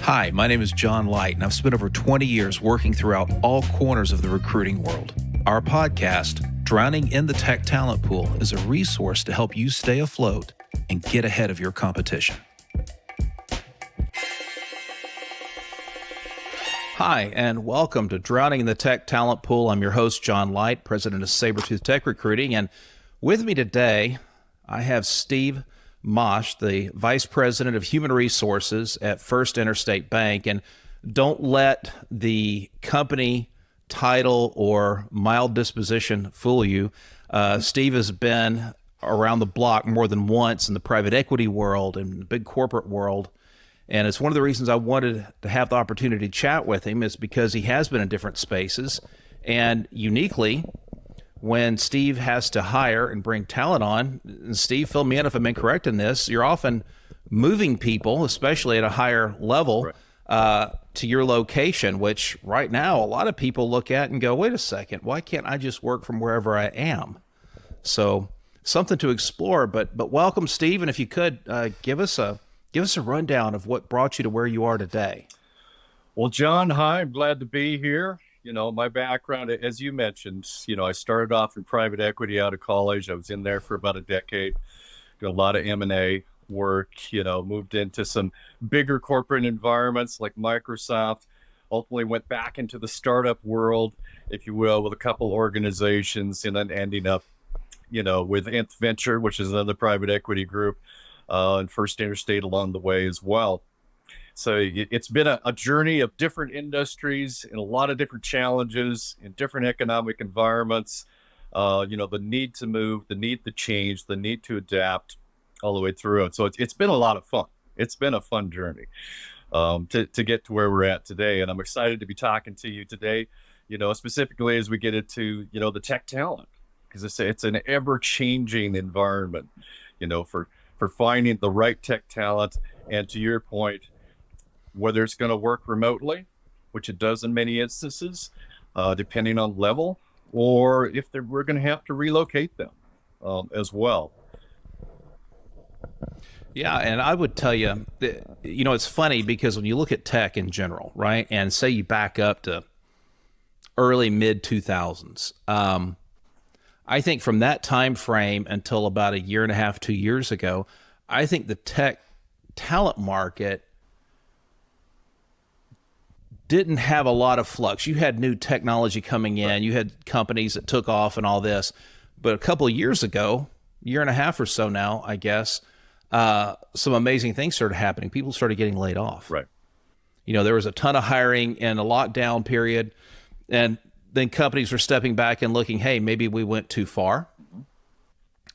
Hi, my name is John Light, and I've spent over 20 years working throughout all corners of the recruiting world. Our podcast, Drowning in the Tech Talent Pool, is a resource to help you stay afloat and get ahead of your competition. Hi, and welcome to Drowning in the Tech Talent Pool. I'm your host, John Light, president of Sabretooth Tech Recruiting, and with me today, I have Steve Maasch, the Vice President of Human Resources at First Interstate Bank. And don't let the company title or mild disposition fool you. Steve has been around the block more than once in the private equity world and the big corporate world. And it's one of the reasons I wanted to have the opportunity to chat with him is because he has been in different spaces. And uniquely, when Steve has to hire and bring talent on, and Steve, fill me in if I'm incorrect in this, you're often moving people, especially at a higher level, to your location, which right now a lot of people look at and go, wait a second, why can't I just work from wherever I am? So something to explore, but welcome, Steve. And if you could give us a rundown of what brought you to where you are today. Well, John, hi, I'm glad to be here. You know, my background, as you mentioned, I started off in private equity out of college. I was in there for about a decade, did a lot of M&A work, moved into some bigger corporate environments like Microsoft, ultimately went back into the startup world, if you will, with a couple organizations, and then ending up, with Nth Venture, which is another private equity group, and First Interstate along the way as well. So it's been a journey of different industries and a lot of different challenges in different economic environments. The need to move, the need to change, the need to adapt all the way through it. So it's been a lot of fun. It's been a fun journey to get to where we're at today. And I'm excited to be talking to you today, specifically as we get into, the tech talent, because it's an ever-changing environment, for finding the right tech talent. And to your point, whether it's going to work remotely, which it does in many instances, depending on level, or if we're going to have to relocate them as well. Yeah, and I would tell you that, it's funny because when you look at tech in general, right, and say you back up to early, mid-2000s, I think from that time frame until about a year and a half, 2 years ago, I think the tech talent market didn't have a lot of flux. You had new technology coming in. Right. You had companies that took off and all this. But a couple of years ago, year and a half or so now, I guess, some amazing things started happening. People started getting laid off. Right. There was a ton of hiring in a lockdown period. And then companies were stepping back and looking, hey, maybe we went too far.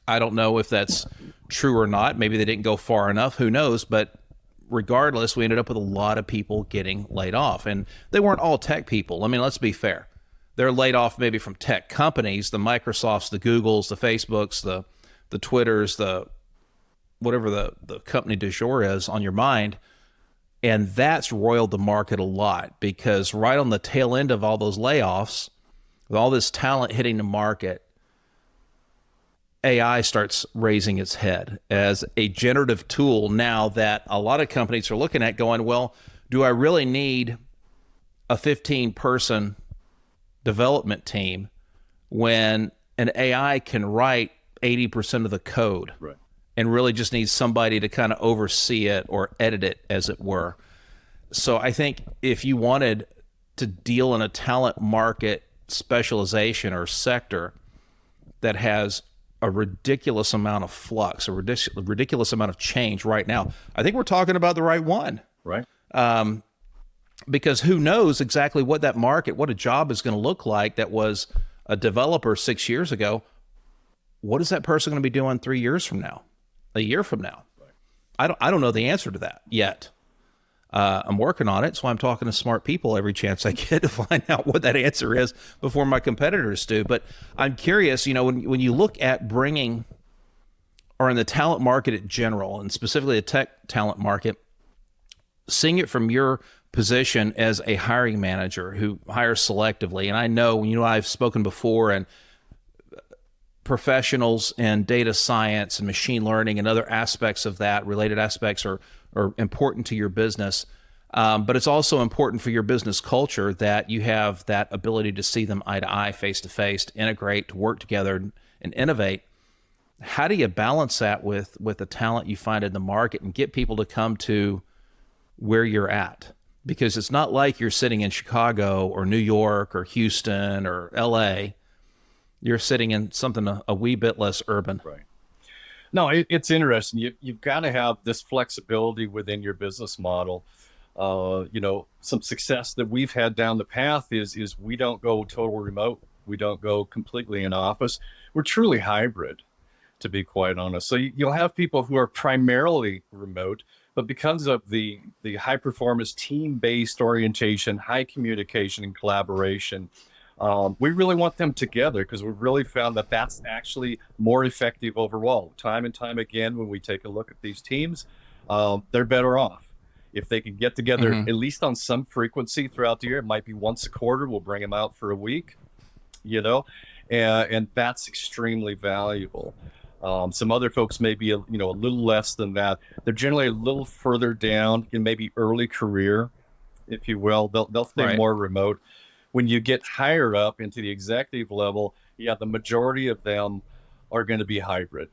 I don't know if that's true or not. Maybe they didn't go far enough. Who knows? But regardless, we ended up with a lot of people getting laid off. And they weren't all tech people. I mean, let's be fair. They're laid off maybe from tech companies, the Microsofts, the Googles, the Facebooks, the Twitters, the whatever the company du jour is on your mind. And that's roiled the market a lot because right on the tail end of all those layoffs, with all this talent hitting the market, AI starts raising its head as a generative tool now that a lot of companies are looking at going, well, do I really need a 15-person development team when an AI can write 80% of the code? Right. And really just needs somebody to kind of oversee it or edit it, as it were. So I think if you wanted to deal in a talent market specialization or sector that has a ridiculous amount of flux, a ridiculous amount of change right now, I think we're talking about the right one. Right. Because who knows exactly what that market, what a job is going to look like that was a developer 6 years ago. What is that person going to be doing 3 years from now, a year from now? Right. I don't know the answer to that yet. I'm working on it, so I'm talking to smart people every chance I get to find out what that answer is before my competitors do. But I'm curious, when you look at bringing, or in the talent market in general, and specifically the tech talent market, seeing it from your position as a hiring manager who hires selectively, and I know, I've spoken before, and professionals in data science and machine learning and other aspects of that, related aspects are important to your business. But it's also important for your business culture that you have that ability to see them eye to eye, face to face, to integrate, to work together and innovate. How do you balance that with the talent you find in the market and get people to come to where you're at? Because it's not like you're sitting in Chicago or New York or Houston or LA. You're sitting in something a wee bit less urban. Right. No, it's interesting. You've got to have this flexibility within your business model. Some success that we've had down the path is we don't go total remote. We don't go completely in office. We're truly hybrid, to be quite honest. So you'll have people who are primarily remote, but because of the high performance team-based orientation, high communication and collaboration, we really want them together because we've really found that that's actually more effective overall. Time and time again, when we take a look at these teams, they're better off. If they can get together at least on some frequency throughout the year, it might be once a quarter, we'll bring them out for a week, and that's extremely valuable. Some other folks may be a little less than that. They're generally a little further down in maybe early career, if you will. They'll stay more remote. When you get higher up into the executive level, the majority of them are going to be hybrid,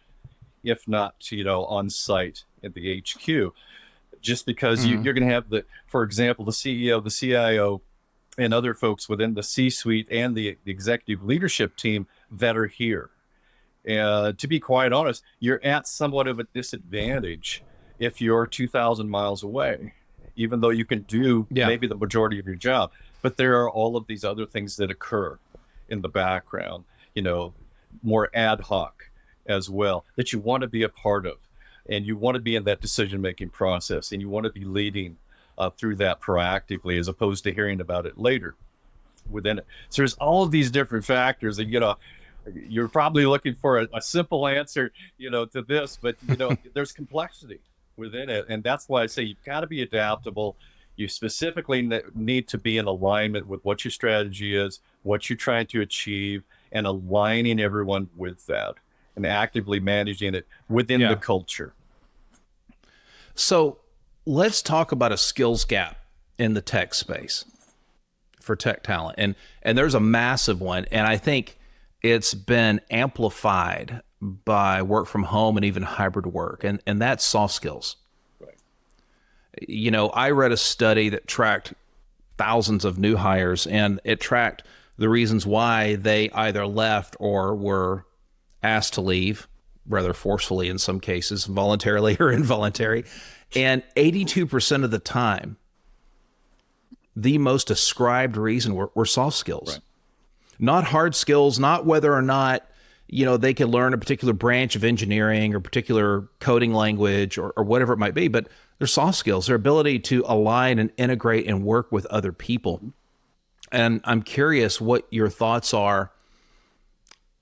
if not on site at the HQ, just because you're going to have for example, the CEO, the CIO, and other folks within the C-suite and the executive leadership team that are here. To be quite honest, you're at somewhat of a disadvantage if you're 2,000 miles away, even though you can do maybe the majority of your job. But there are all of these other things that occur in the background, more ad hoc as well, that you want to be a part of. And you want to be in that decision-making process, and you want to be leading through that proactively as opposed to hearing about it later within it. So there's all of these different factors, and you're probably looking for a simple answer, to this, but there's complexity within it, and that's why I say you've got to be adaptable. You specifically need to be in alignment with what your strategy is, what you're trying to achieve, and aligning everyone with that and actively managing it within the culture. So let's talk about a skills gap in the tech space for tech talent, and there's a massive one, and I think it's been amplified by work from home and even hybrid work, and that's soft skills. Right. I read a study that tracked thousands of new hires, and it tracked the reasons why they either left or were asked to leave, rather forcefully in some cases, voluntarily or involuntary. And 82% of the time, the most ascribed reason were soft skills. Right. Not hard skills, not whether or not, they could learn a particular branch of engineering or particular coding language or whatever it might be, but they're soft skills, their ability to align and integrate and work with other people. And I'm curious what your thoughts are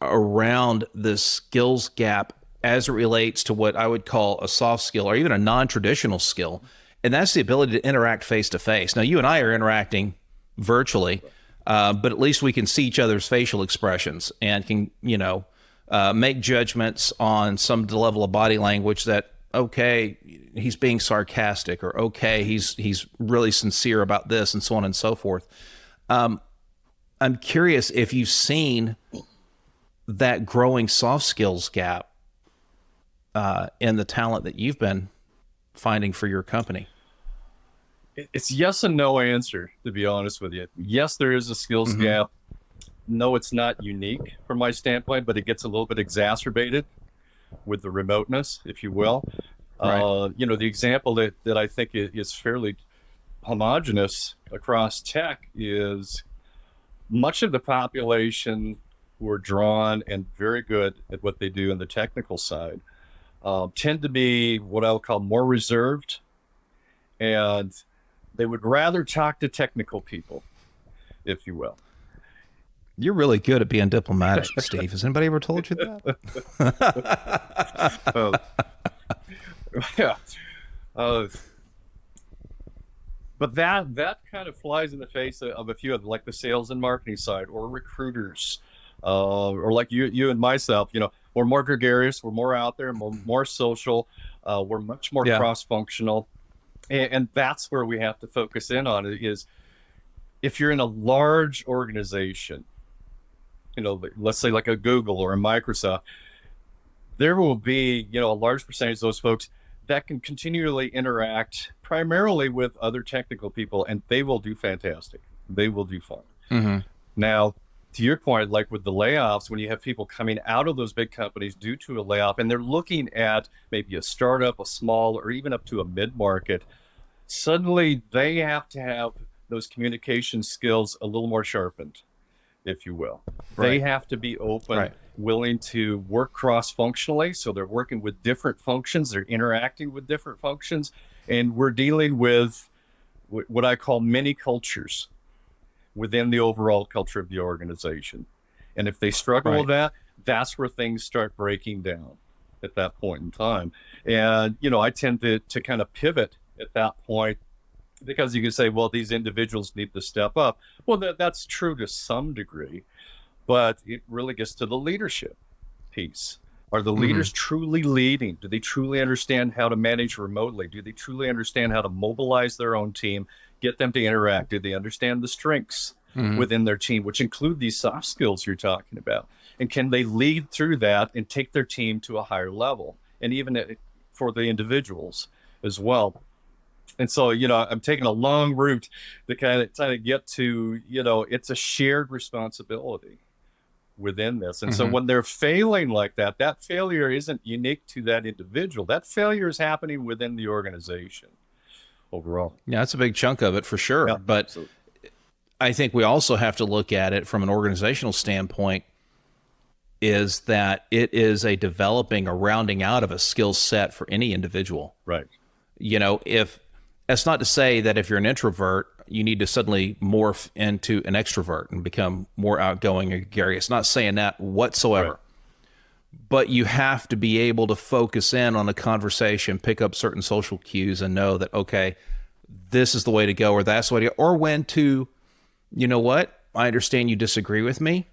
around the skills gap as it relates to what I would call a soft skill or even a non-traditional skill. And that's the ability to interact face to face. Now, you and I are interacting virtually, but at least we can see each other's facial expressions and can, make judgments on some level of body language that, okay, he's being sarcastic, or okay, he's really sincere about this, and so on and so forth. I'm curious if you've seen that growing soft skills gap in the talent that you've been finding for your company. It's yes and no answer, to be honest with you. Yes, there is a skills gap. No, it's not unique from my standpoint, but it gets a little bit exacerbated with the remoteness, if you will. Right. The example that I think is fairly homogenous across tech is much of the population who are drawn and very good at what they do in the technical side tend to be what I would call more reserved, and they would rather talk to technical people, if you will. You're really good at being diplomatic, Steve. Has anybody ever told you that? Yeah. But that kind of flies in the face of a few of like the sales and marketing side, or recruiters, or like you and myself. We're more gregarious, we're more out there, more social, we're much more cross-functional, And that's where we have to focus in on it is if you're in a large organization, let's say like a Google or a Microsoft, there will be, a large percentage of those folks that can continually interact primarily with other technical people, and they will do fantastic. They will do fine. Mm-hmm. Now, to your point, like with the layoffs, when you have people coming out of those big companies due to a layoff, and they're looking at maybe a startup, a small, or even up to a mid-market, suddenly they have to have those communication skills a little more sharpened, if you will. Right. They have to be open, Right. willing to work cross-functionally. So they're working with different functions. They're interacting with different functions. And we're dealing with what I call many cultures within the overall culture of the organization. And if they struggle with that, that's where things start breaking down at that point in time. And, I tend to kind of pivot at that point, because you can say, well, these individuals need to step up. Well, that's true to some degree, but it really gets to the leadership piece. Are the leaders truly leading? Do they truly understand how to manage remotely? Do they truly understand how to mobilize their own team, get them to interact? Do they understand the strengths within their team, which include these soft skills you're talking about? And can they lead through that and take their team to a higher level? And even for the individuals as well. And so, I'm taking a long route to kind of get to, it's a shared responsibility within this. And so when they're failing like that, that failure isn't unique to that individual. That failure is happening within the organization overall. Yeah, that's a big chunk of it for sure. Yeah, but absolutely. I think we also have to look at it from an organizational standpoint, is that it is a developing, a rounding out of a skill set for any individual. Right. If that's not to say that if you're an introvert, you need to suddenly morph into an extrovert and become more outgoing or gregarious. Not saying that whatsoever. Right. But you have to be able to focus in on a conversation, pick up certain social cues, and know that, okay, this is the way to go, or that's the way to go, or when to, you know what, I understand you disagree with me.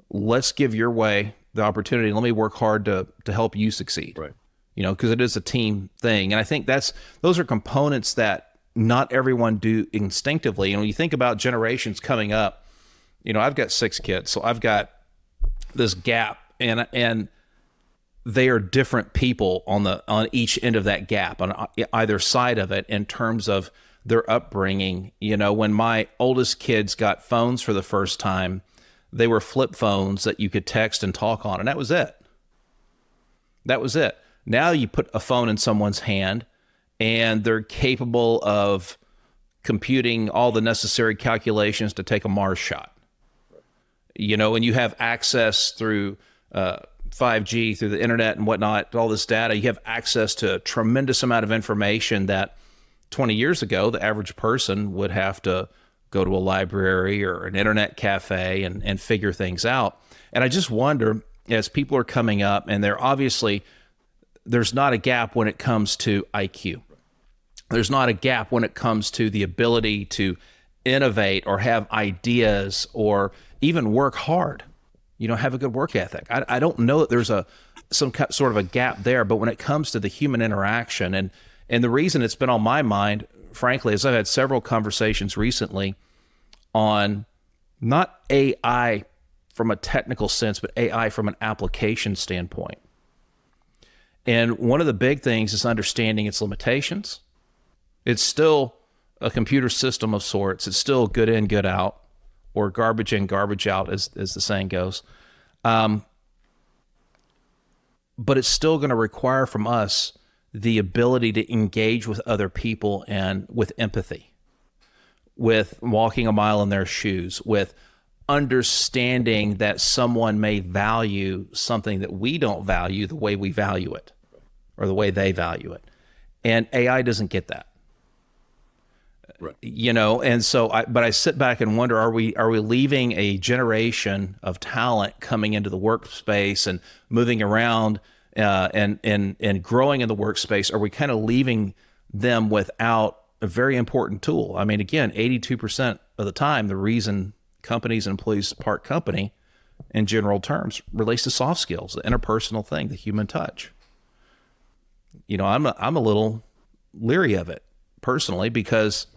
Let's give your way the opportunity. Let me work hard to help you succeed. Right. Because it is a team thing. And I think those are components that not everyone do instinctively. When you think about generations coming up, I've got 6 kids, so I've got this gap, and they are different people on each end of that gap, on either side of it, in terms of their upbringing. When my oldest kids got phones for the first time, they were flip phones that you could text and talk on, and that was it. That was it. Now you put a phone in someone's hand, and they're capable of computing all the necessary calculations to take a Mars shot. And you have access through 5G, through the internet and whatnot, all this data. You have access to a tremendous amount of information that 20 years ago, the average person would have to go to a library or an internet cafe and figure things out. And I just wonder, as people are coming up, and there's not a gap when it comes to IQ. There's not a gap when it comes to the ability to innovate or have ideas or even work hard, have a good work ethic. I don't know that there's some sort of a gap there, but when it comes to the human interaction, and the reason it's been on my mind, frankly, is I've had several conversations recently on not AI from a technical sense, but AI from an application standpoint. And one of the big things is understanding its limitations. It's still a computer system of sorts. It's still good in, good out, or garbage in, garbage out, as the saying goes. But it's still going to require from us the ability to engage with other people and with empathy, with walking a mile in their shoes, with understanding that someone may value something that we don't value the way we value it, or the way they value it. And AI doesn't get that. Right. And so I sit back and wonder, are we leaving a generation of talent coming into the workspace and moving around and growing in the workspace? Are we kind of leaving them without a very important tool? I mean, again, 82% of the time, the reason companies and employees part company, in general terms, relates to soft skills, the interpersonal thing, the human touch. I'm a little leery of it, personally, because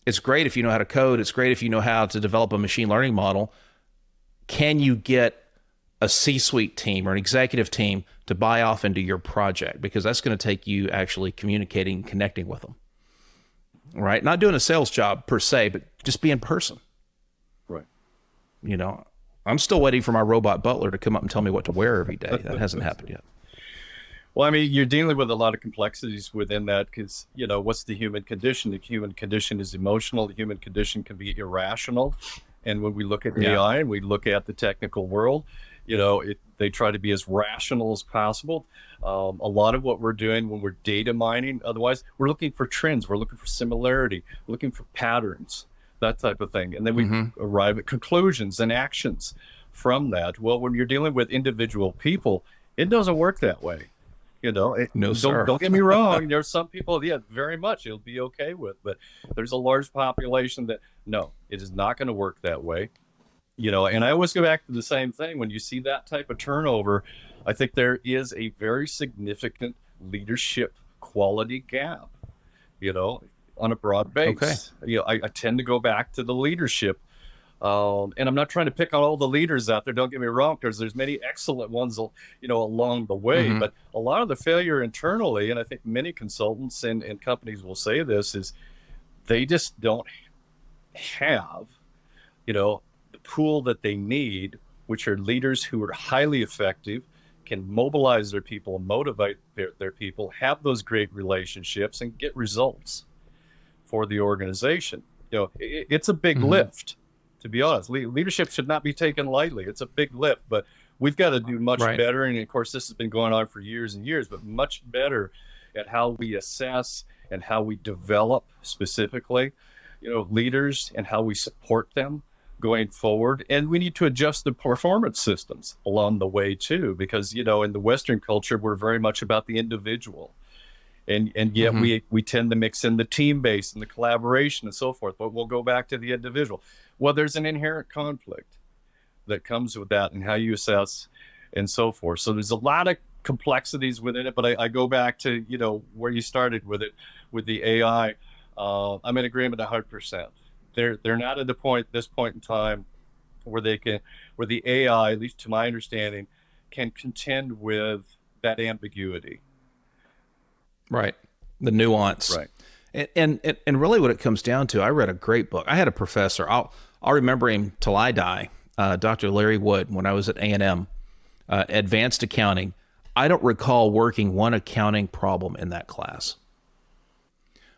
it's great if you know how to code. It's great if you know how to develop a machine learning model. Can you get a C-suite team or an executive team to buy off into your project? Because that's going to take you actually communicating, connecting with them, right? Not doing a sales job per se, but just be in person. Right. You know, I'm still waiting for my robot butler to come up and tell me what to wear every day. That hasn't happened yet. Well, I mean, you're dealing with a lot of complexities within that because, you know, what's the human condition? The human condition is emotional. The human condition can be irrational. And when we look at AI and we look at the technical world, you know, they try to be as rational as possible. A lot of what we're doing when we're data mining, otherwise, we're looking for trends. We're looking for similarity. We're looking for patterns, that type of thing. And then we arrive at conclusions and actions from that. Well, when you're dealing with individual people, it doesn't work that way. You know, No, sir. Don't get me wrong. There's some people, yeah, very much it'll be okay with, but there's a large population that, no, it is not going to work that way. You know, and I always go back to the same thing. When you see that type of turnover, I think there is a very significant leadership quality gap, you know, on a broad base. Okay. You know, I tend to go back to the leadership. And I'm not trying to pick on all the leaders out there. Don't get me wrong, because there's many excellent ones, you know, along the way. But a lot of the failure internally, and I think many consultants and companies will say this, is they just don't have, you know, the pool that they need, which are leaders who are highly effective, can mobilize their people, motivate their people, have those great relationships, and get results for the organization. You know, it's a big lift. To be honest, leadership should not be taken lightly. It's a big lift, but we've got to do much better. And of course, this has been going on for years and years, but much better at how we assess and how we develop specifically, you know, leaders and how we support them going forward. And we need to adjust the performance systems along the way too, because, you know, in the Western culture, we're very much about the individual. And yet we tend to mix in the team base and the collaboration and so forth, but we'll go back to the individual. Well, there's an inherent conflict that comes with that and how you assess and so forth. So there's a lot of complexities within it, but I go back to, you know, where you started with it, with the AI. I'm in agreement 100%. They're not at this point in time where the AI, at least to my understanding, can contend with that ambiguity. Right. The nuance. Right. And really what it comes down to, I read a great book. I had a professor, I'll remember him till I die, Dr. Larry Wood, when I was at A&M, advanced accounting. I don't recall working one accounting problem in that class.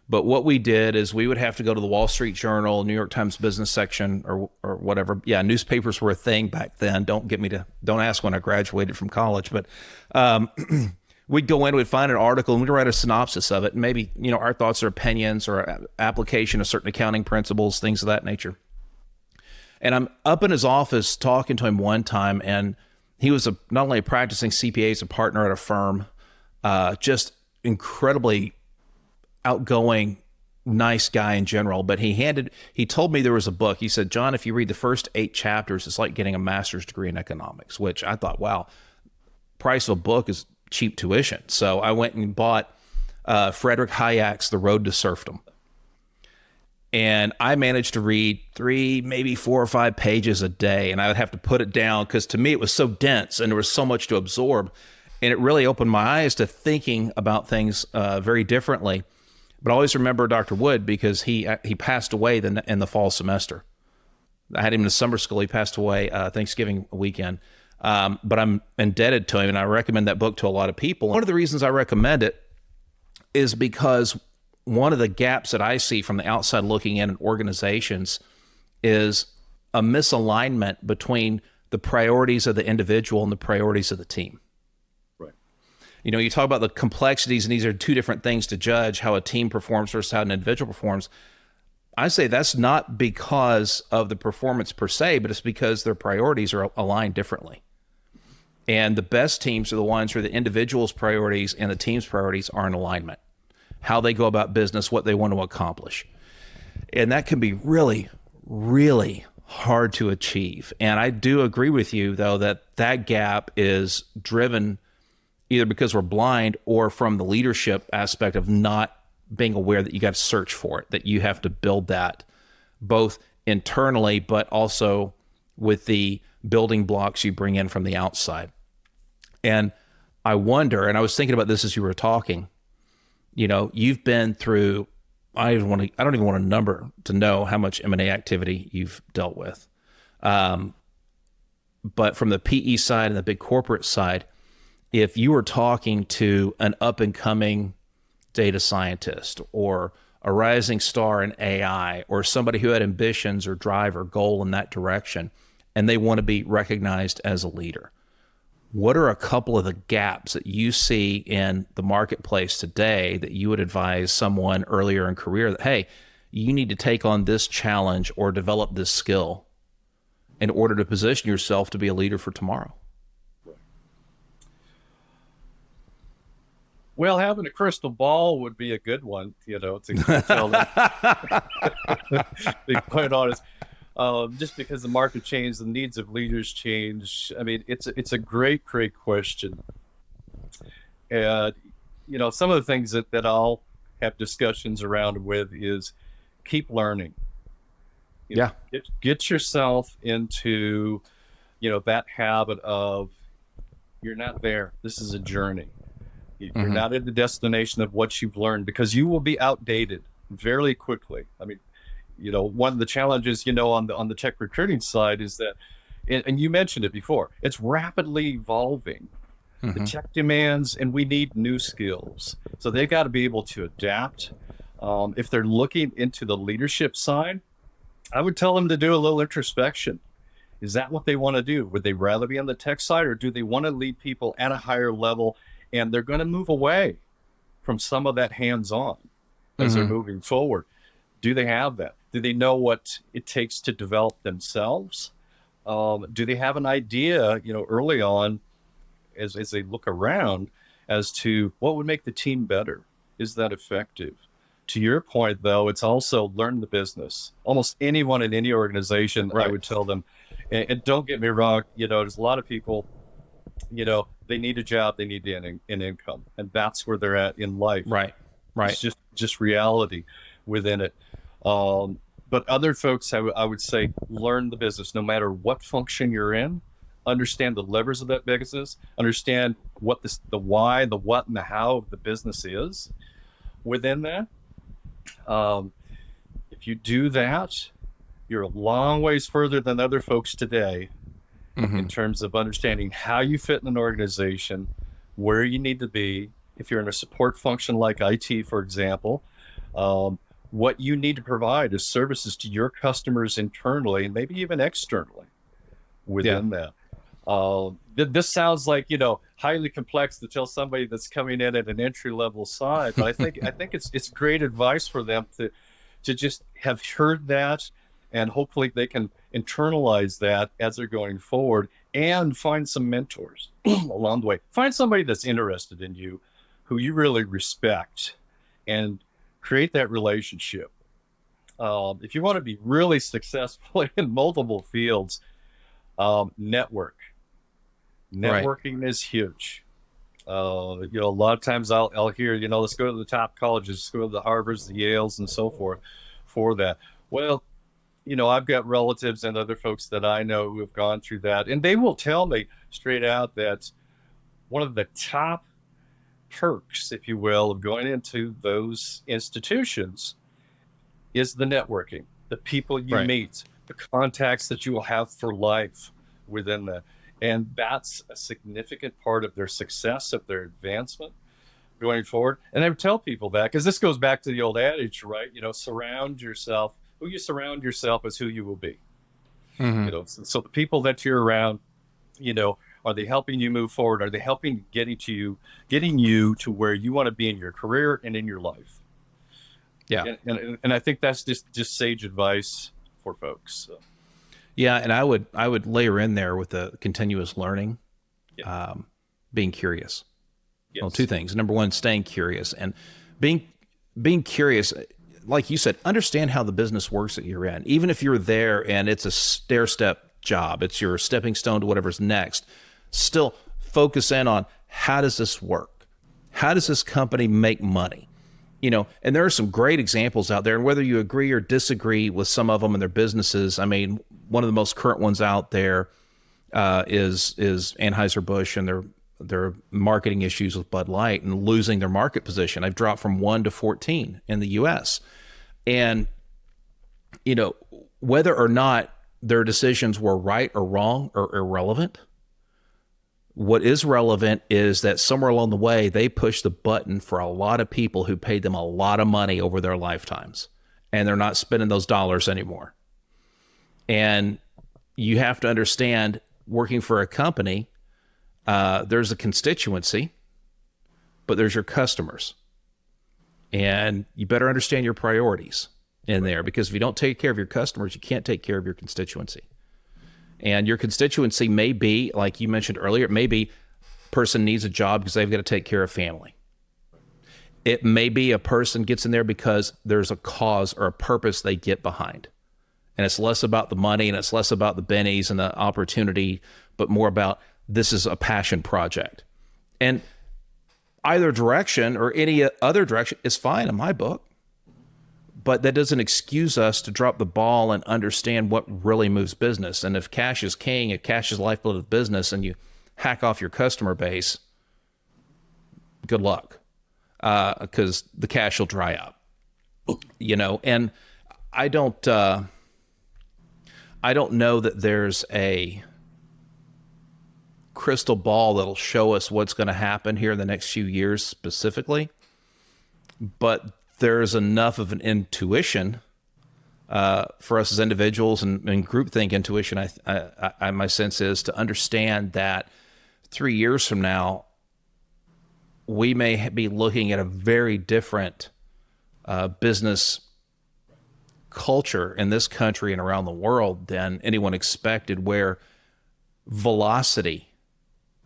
But what we did is we would have to go to the Wall Street Journal, New York Times business section, or whatever. Yeah, newspapers were a thing back then. Don't ask when I graduated from college, but we'd go in, we'd find an article, and we'd write a synopsis of it, and maybe, you know, our thoughts or opinions or application of certain accounting principles, things of that nature. And I'm up in his office talking to him one time, and he was not only a practicing CPA, he's a partner at a firm, just incredibly outgoing, nice guy in general. But he told me there was a book. He said, John, if you read the first 8 chapters, it's like getting a master's degree in economics, which I thought, wow, price of a book is cheap tuition. So I went and bought Frederick Hayek's The Road to Serfdom. And I managed to read 3, maybe 4 or 5 pages a day. And I would have to put it down because to me it was so dense and there was so much to absorb. And it really opened my eyes to thinking about things very differently. But I always remember Dr. Wood because he passed away in the fall semester. I had him in the summer school. He passed away Thanksgiving weekend. But I'm indebted to him, and I recommend that book to a lot of people. One of the reasons I recommend it is because one of the gaps that I see from the outside looking in organizations is a misalignment between the priorities of the individual and the priorities of the team. Right. You know, you talk about the complexities, and these are 2 different things to judge how a team performs versus how an individual performs. I say that's not because of the performance per se, but it's because their priorities are aligned differently. And the best teams are the ones where the individual's priorities and the team's priorities are in alignment. How they go about business, what they want to accomplish. And that can be really, really hard to achieve. And I do agree with you, though, that gap is driven either because we're blind or from the leadership aspect of not being aware that you got to search for it, that you have to build that both internally, but also with the building blocks you bring in from the outside. And I wonder, and I was thinking about this as you were talking, you've been through, I don't even want a number to know how much M&A activity you've dealt with. But from the PE side and the big corporate side, if you were talking to an up and coming data scientist or a rising star in AI or somebody who had ambitions or drive or goal in that direction, and they want to be recognized as a leader, what are a couple of the gaps that you see in the marketplace today that you would advise someone earlier in career that, hey, you need to take on this challenge or develop this skill in order to position yourself to be a leader for tomorrow? Well, having a crystal ball would be a good one, to tell them. To be quite honest, just because the market changed, the needs of leaders change. I mean, it's a great question. And, some of the things that I'll have discussions around with is keep learning. Get yourself into, that habit of you're not there. This is a journey. You're not at the destination of what you've learned, because you will be outdated very quickly. I mean, one of the challenges, on the tech recruiting side is that, and you mentioned it before, it's rapidly evolving. The tech demands, and we need new skills. So they've got to be able to adapt. If they're looking into the leadership side, I would tell them to do a little introspection. Is that what they want to do? Would they rather be on the tech side, or do they want to lead people at a higher level? And they're going to move away from some of that hands-on as they're moving forward. Do they have that? Do they know what it takes to develop themselves? Do they have an idea, early on as they look around as to what would make the team better? Is that effective? To your point, though, it's also learn the business. Almost anyone in any organization, right. I would tell them, and don't get me wrong, there's a lot of people, they need a job, they need an income, and that's where they're at in life. Right. It's just reality within it. But other folks, I would say, learn the business, no matter what function you're in. Understand the levers of that business. Understand what the why, the what, and the how of the business is within that. If you do that, you're a long ways further than other folks today. In terms of understanding how you fit in an organization, where you need to be, if you're in a support function like IT, for example, what you need to provide as services to your customers internally and maybe even externally within that. This sounds like, highly complex to tell somebody that's coming in at an entry-level side, but I think it's great advice for them to just have heard that, and hopefully they can internalize that as they're going forward and find some mentors along the way. Find somebody that's interested in you, who you really respect, and create that relationship. If you want to be really successful in multiple fields, network. Networking is huge. A lot of times I'll hear, let's go to the top colleges, let's go to the Harvards, the Yales, and so forth for that. Well, I've got relatives and other folks that I know who have gone through that, and they will tell me straight out that one of the top perks, if you will, of going into those institutions is the networking, the people you meet, the contacts that you will have for life within that. And that's a significant part of their success, of their advancement going forward. And I would tell people that, because this goes back to the old adage, right? Surround yourself. Who you surround yourself is who you will be. So the people that you're around, are they helping you move forward? Are they helping getting you to where you want to be in your career and in your life? Yeah. And I think that's just sage advice for folks. So. Yeah. And I would layer in there with the continuous learning, being curious. Yes. Well, two things. Number one, staying curious, and being curious. Like you said, understand how the business works that you're in. Even if you're there and it's a stair-step job, it's your stepping stone to whatever's next, still focus in on, how does this work? How does this company make money? And there are some great examples out there, and whether you agree or disagree with some of them and their businesses, I mean, one of the most current ones out there is Anheuser-Busch and their marketing issues with Bud Light and losing their market position. I've dropped from 1 to 14 in the U.S. And, whether or not their decisions were right or wrong or irrelevant, what is relevant is that somewhere along the way, they pushed the button for a lot of people who paid them a lot of money over their lifetimes, and they're not spending those dollars anymore. And you have to understand, working for a company, there's a constituency, but there's your customers. And you better understand your priorities in there, because if you don't take care of your customers, you can't take care of your constituency. And your constituency may be, like you mentioned earlier, it may be a person needs a job because they've got to take care of family. It may be a person gets in there because there's a cause or a purpose they get behind. And it's less about the money and it's less about the bennies and the opportunity, but more about this is a passion project. And either direction or any other direction is fine in my book. But that doesn't excuse us to drop the ball and understand what really moves business. And if cash is king, if cash is the lifeblood of business, and you hack off your customer base, good luck, because the cash will dry up. And I don't know that there's a crystal ball that'll show us what's going to happen here in the next few years specifically, but there's enough of an intuition for us as individuals and groupthink intuition. My sense is to understand that 3 years from now, we may be looking at a very different business culture in this country and around the world than anyone expected, where velocity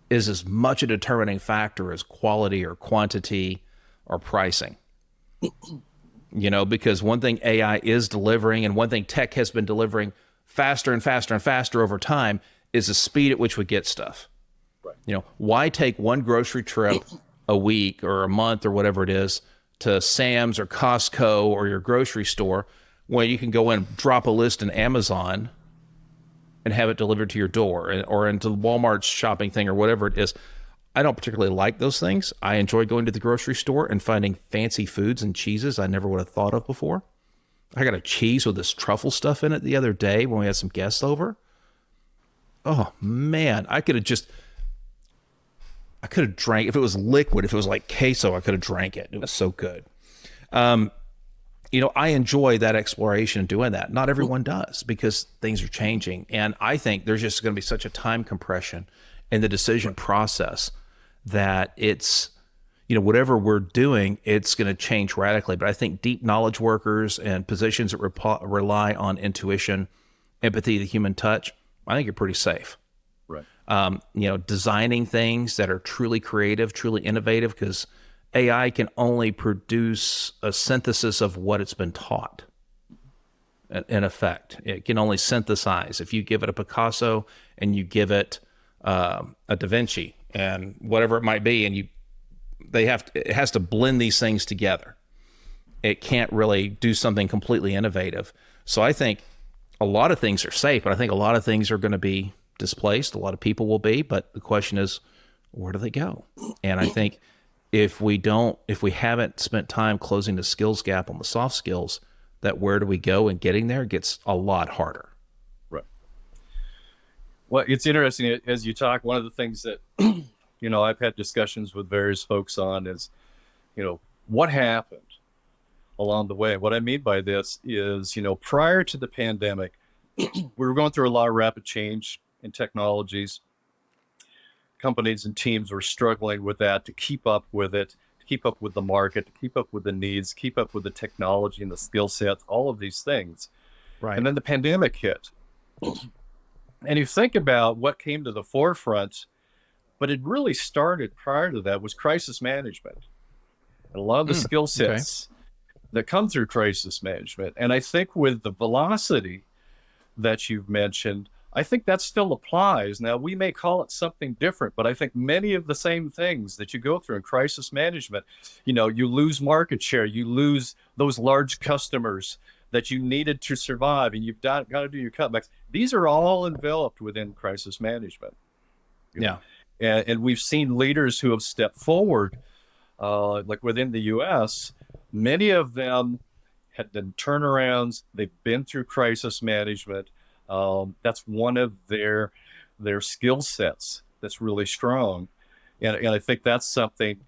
is as much a determining factor as quality or quantity or pricing. Because one thing AI is delivering and one thing tech has been delivering faster and faster and faster over time is the speed at which we get stuff. Right. Why take one grocery trip a week or a month or whatever it is to Sam's or Costco or your grocery store when you can go in and drop a list in Amazon and have it delivered to your door, or into Walmart's shopping thing or whatever it is? I don't particularly like those things. I enjoy going to the grocery store and finding fancy foods and cheeses I never would have thought of before. I got a cheese with this truffle stuff in it the other day when we had some guests over. Oh man, I could have drank, if it was liquid, if it was like queso, I could have drank it. It was so good. I enjoy that exploration and doing that. Not everyone does, because things are changing. And I think there's just going to be such a time compression in the decision process that it's, whatever we're doing, it's going to change radically. But I think deep knowledge workers and positions that rely on intuition, empathy, the human touch, I think you're pretty safe. Right. Designing things that are truly creative, truly innovative, because AI can only produce a synthesis of what it's been taught. In effect, it can only synthesize. If you give it a Picasso and you give it a Da Vinci and whatever it might be, and it has to blend these things together. It can't really do something completely innovative. So I think a lot of things are safe, but I think a lot of things are going to be displaced. A lot of people will be, but the question is, where do they go? And I think if we haven't spent time closing the skills gap on the soft skills, that where do we go, and getting there gets a lot harder. Right. Well, it's interesting as you talk. One of the things that I've had discussions with various folks on is, what happened along the way. What I mean by this is, prior to the pandemic, we were going through a lot of rapid change in technologies. Companies and teams were struggling with that, to keep up with it, to keep up with the market, to keep up with the needs, keep up with the technology and the skill sets, all of these things. Right. And then the pandemic hit. And you think about what came to the forefront, but it really started prior to that, was crisis management. And a lot of the skill sets that come through crisis management. And I think with the velocity that you've mentioned, I think that still applies. Now, we may call it something different, but I think many of the same things that you go through in crisis management, you lose market share, you lose those large customers that you needed to survive, and you've got to do your cutbacks. These are all enveloped within crisis management. Yeah. And we've seen leaders who have stepped forward, like within the U.S., many of them had done turnarounds. They've been through crisis management. That's one of their skill sets that's really strong. And I think that's something,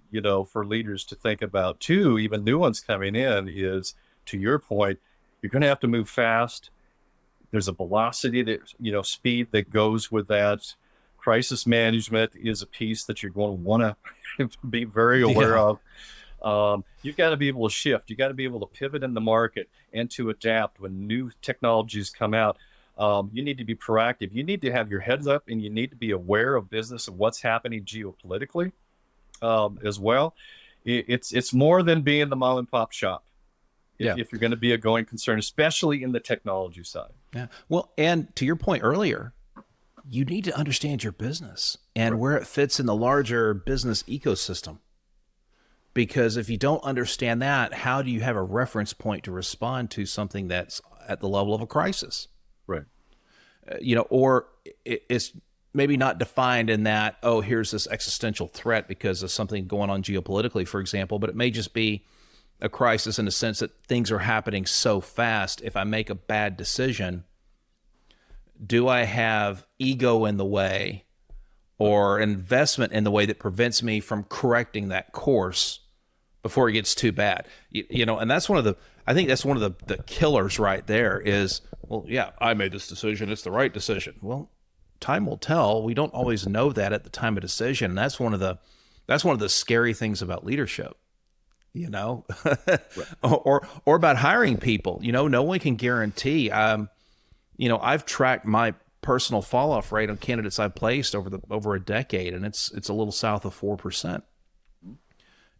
for leaders to think about too, even new ones coming in, is, to your point, you're going to have to move fast. There's a velocity that, speed that goes with that. Crisis management is a piece that you're going to want to be very aware of. You've got to be able to shift. You've got to be able to pivot in the market and to adapt when new technologies come out. You need to be proactive. You need to have your heads up, and you need to be aware of business and what's happening geopolitically as well. It's more than being the mom and pop shop. If you're going to be a going concern, especially in the technology side. Yeah. Well, and to your point earlier, you need to understand your business and where it fits in the larger business ecosystem. Because if you don't understand that, how do you have a reference point to respond to something that's at the level of a crisis? Right. Or it's maybe not defined in that, oh, here's this existential threat because of something going on geopolitically, for example, but it may just be a crisis in the sense that things are happening so fast. If I make a bad decision, do I have ego in the way or investment in the way that prevents me from correcting that course before it gets too bad? And that's I think that's one of the killers right there is, well, yeah, I made this decision. It's the right decision. Well, time will tell. We don't always know that at the time of decision. And that's one of the scary things about leadership, or about hiring people. No one can guarantee. I've tracked my personal fall off rate on candidates I've placed over a decade, and it's a little south of 4%.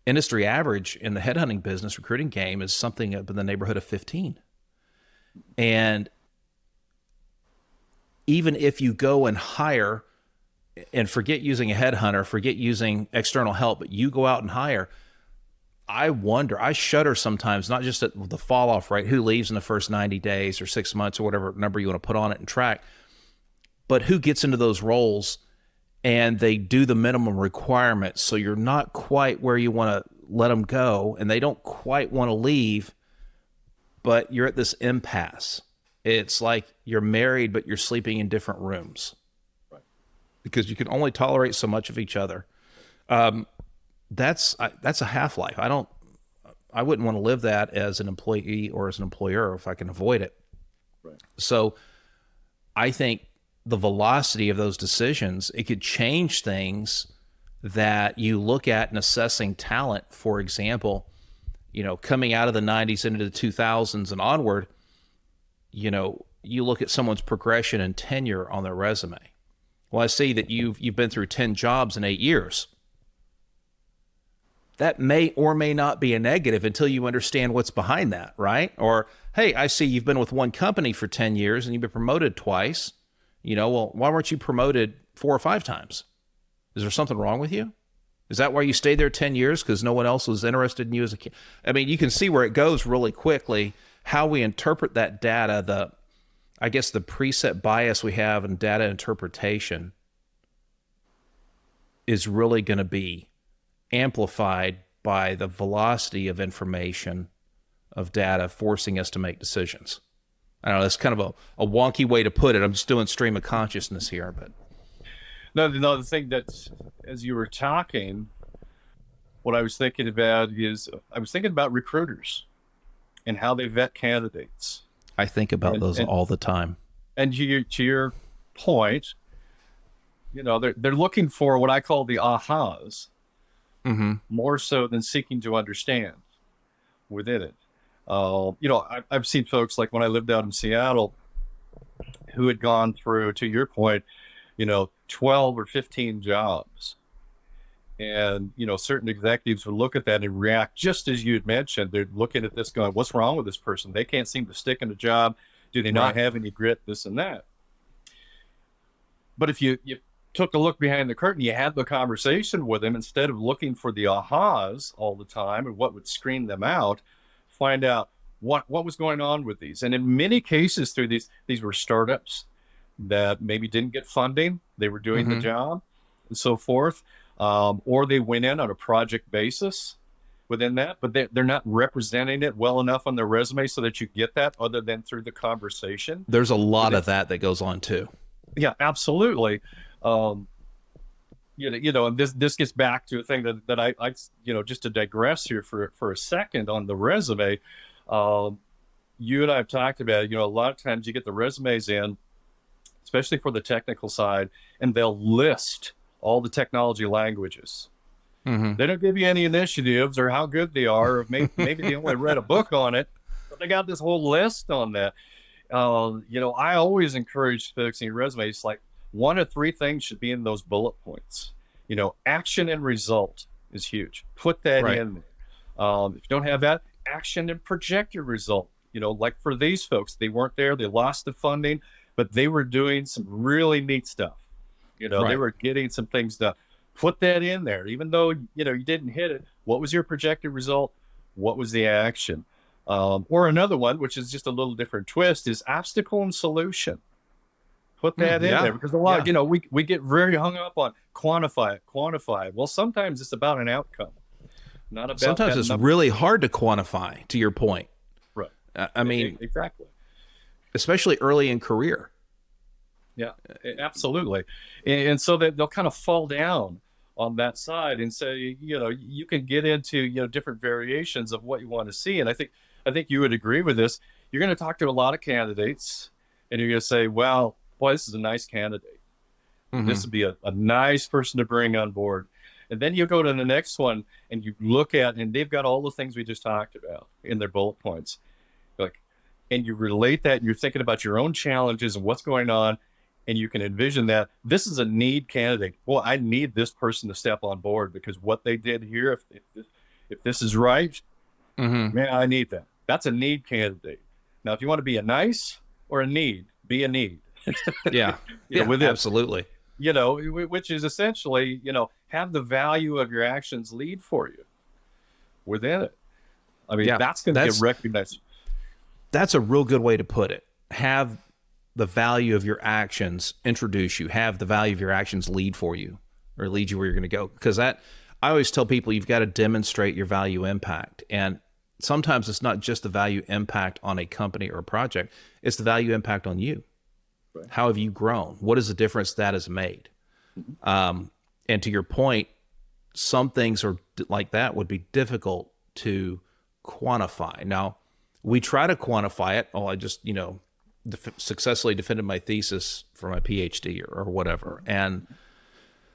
Industry average in the headhunting business recruiting game is something up in the neighborhood of 15. And even if you go and hire and forget using a headhunter, forget using external help, but you go out and hire, I shudder sometimes, not just at the fall off rate, who leaves in the first 90 days or 6 months or whatever number you want to put on it and track, but who gets into those roles and they do the minimum requirements. So you're not quite where you want to let them go, and they don't quite want to leave, but you're at this impasse. It's like you're married, but you're sleeping in different rooms, right? Because you can only tolerate so much of each other. That's a half-life. I wouldn't want to live that as an employee or as an employer if I can avoid it. Right. So I think the velocity of those decisions, it could change things that you look at in assessing talent. For example, coming out of the 90s into the 2000s and onward, you look at someone's progression and tenure on their resume. Well, I see that you've been through 10 jobs in 8 years. That may or may not be a negative until you understand what's behind that, right? Or, hey, I see you've been with one company for 10 years and you've been promoted twice. Well, why weren't you promoted 4 or 5 times? Is there something wrong with you? Is that why you stayed there 10 years? Because no one else was interested in you as a kid? I mean, you can see where it goes really quickly, how we interpret that data, the preset bias we have in data interpretation is really going to be amplified by the velocity of information, of data, forcing us to make decisions. I know that's kind of a wonky way to put it. I'm just doing stream of consciousness here, but no. The thing that, as you were talking, what I was thinking about is I was thinking about recruiters and how they vet candidates. I think about those all the time. And to your point, they're looking for what I call the ahas. Mm-hmm. More so than seeking to understand within it. I've seen folks like when I lived out in Seattle who had gone through, to your point, 12 or 15 jobs. And, certain executives would look at that and react just as you had mentioned. They're looking at this going, what's wrong with this person? They can't seem to stick in a job. Do they not have any grit, this and that? But if you took a look behind the curtain, you had the conversation with them instead of looking for the ahas all the time and what would screen them out, find out what was going on with these. And in many cases through these were startups that maybe didn't get funding. They were doing the job and so forth. Or they went in on a project basis within that, but they're not representing it well enough on their resume so that you get that other than through the conversation. There's a lot of that goes on too. Yeah, absolutely. And this gets back to a thing that I just to digress here for a second on the resume. You and I have talked about, a lot of times you get the resumes in, especially for the technical side, and they'll list all the technology languages. They don't give you any initiatives or how good they are, or maybe they only read a book on it, but they got this whole list on that. I always encourage folks in your resumes, like 1 of 3 things should be in those bullet points. Action and result is huge. Put that in there. If you don't have that, action and project your result. Like for these folks, they weren't there, they lost the funding, but they were doing some really neat stuff. They were getting some things done. Put that in there, even though, you didn't hit it. What was your projected result? What was the action? Or another one, which is just a little different twist, is obstacle and solution. Put that in there, because a lot, we get very hung up on quantify it. Well, sometimes it's about an outcome, not about sometimes it's number. really hard to quantify, to your point. Right. I mean, exactly. Especially early in career. Yeah, absolutely. And so that they'll kind of fall down on that side and say, you can get into, different variations of what you want to see. And I think you would agree with this. You're going to talk to a lot of candidates and you're going to say, well, boy, this is a nice candidate. This would be a nice person to bring on board. And then you go to the next one and you look at, and they've got all the things we just talked about in their bullet points. And you relate that, and you're thinking about your own challenges and what's going on. And you can envision that this is a need candidate. Well, I need this person to step on board because what they did here, if this is right, man, I need that. That's a need candidate. Now, if you want to be a nice or a need, be a need. Absolutely. Which is essentially, have the value of your actions lead for you within it. I mean, that's going to get recognized. That's a real good way to put it. Have the value of your actions introduce you, have the value of your actions lead for you or lead you where you're going to go. Because I always tell people you've got to demonstrate your value impact. And sometimes it's not just the value impact on a company or a project, it's the value impact on you. Right. How have you grown? What is the difference that has made? And to your point, some things are like that would be difficult to quantify. Now, we try to quantify it. I just, successfully defended my thesis for my PhD or whatever. And